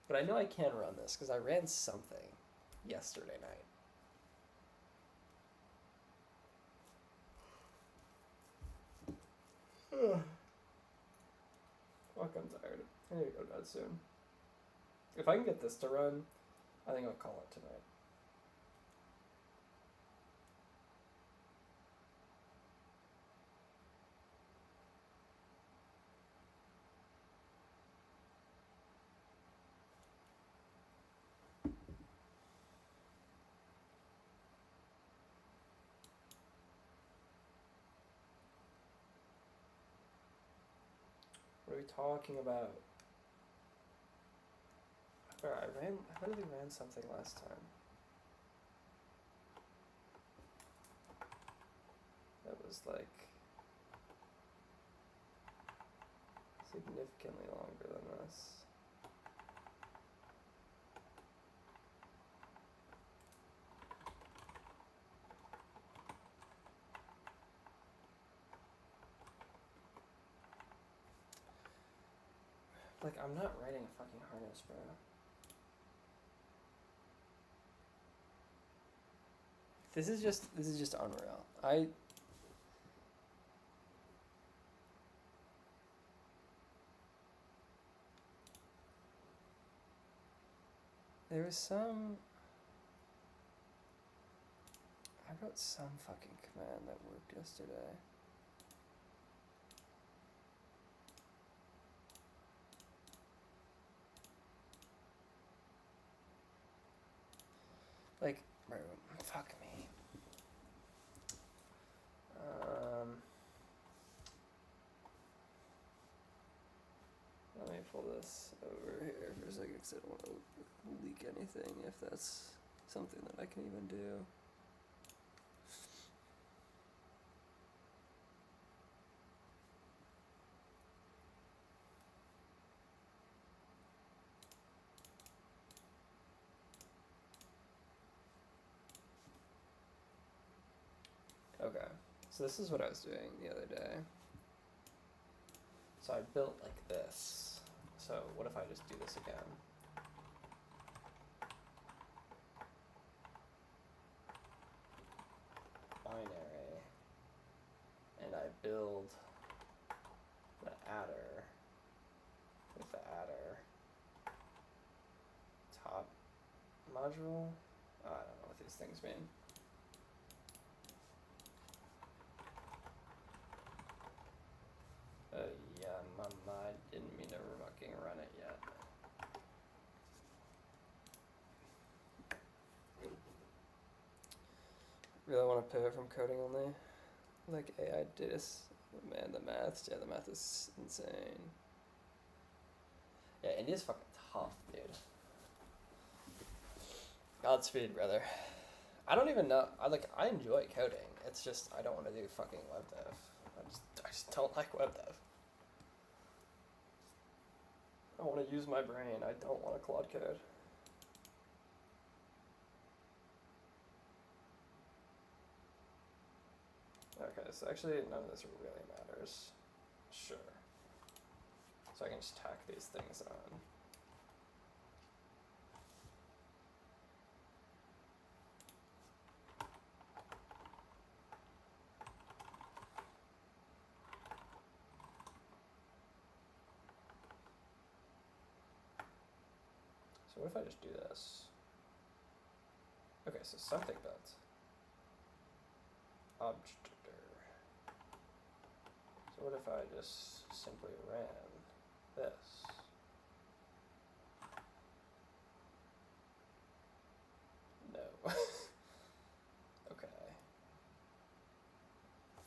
But I know I can run this because I ran something yesterday night. Fuck, I'm tired. I need to go to bed soon. If I can get this to run, I think I'll call it tonight. What are we talking about? I literally ran something last time. That was like significantly longer than this. Like, I'm not writing a fucking harness, bro. This is just unreal. There was some... I wrote some fucking command that worked yesterday. Like, bro, fuck me. Let me pull this over here for a second because I don't want to leak anything if that's something that I can even do. Okay, so this is what I was doing the other day. So I built like this. So what if I just do this again? Binary. And I build the adder with the adder top module. I don't know what these things mean. Yeah, I didn't mean to fucking run it yet. Really want to pivot from coding only, like AI data. Man, the math is insane. Yeah, India's fucking tough, dude. Godspeed, brother. I don't even know. I enjoy coding. It's just I don't want to do fucking web dev. I just don't like web dev. I want to use my brain. I don't want to Claude code. Okay, so actually none of this really matters. Sure. So I can just tack these things on. So what if I just do this? Okay, so something built. Objector. So what if I just simply ran this? No. Okay.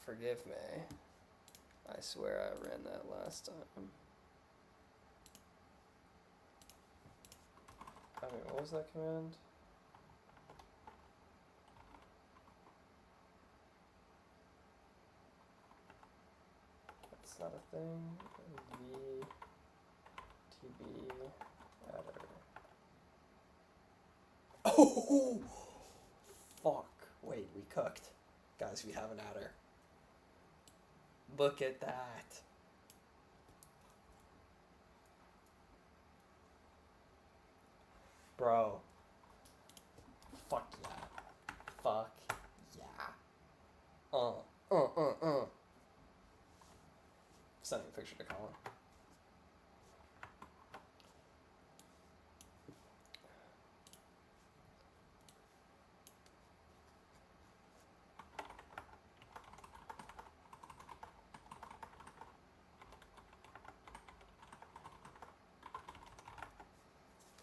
Forgive me. I swear I ran that last time. I mean, what was that command? That's not a thing. VTB adder. Oh! Fuck. Wait, we cooked. Guys, we have an adder. Look at that. Bro. Fuck yeah. Fuck yeah. Sending a picture to Colin.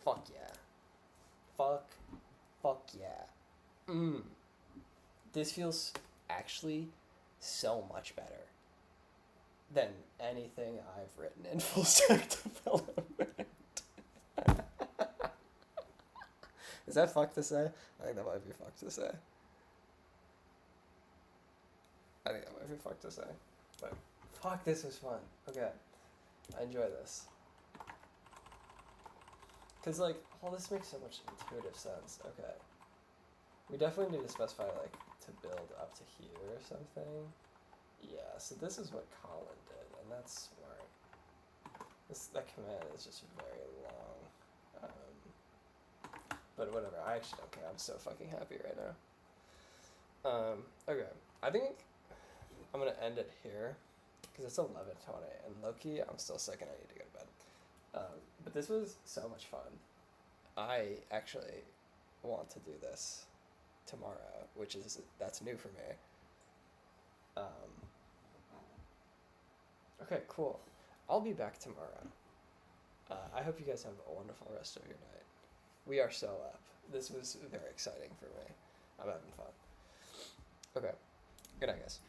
Fuck yeah. Fuck yeah. This feels actually so much better than anything I've written in full stack development. Is that fuck to say? I think that might be fuck to say. I think that might be fuck to say. But fuck, this was fun. Okay. I enjoy this. Because, like, all this makes so much intuitive sense. Okay. We definitely need to specify, like, to build up to here or something. Yeah, so this is what Colin did, and that's smart. That command is just very long. But whatever, I actually don't care. I'm so fucking happy right now. Okay. I think I'm going to end it here, because it's 11:20, and low-key, I'm still sick and I need to go to bed. But this was so much fun. I actually want to do this tomorrow, that's new for me. Okay, cool. I'll be back tomorrow. I hope you guys have a wonderful rest of your night. We are so up. This was very exciting for me. I'm having fun. Okay. Good night, guys.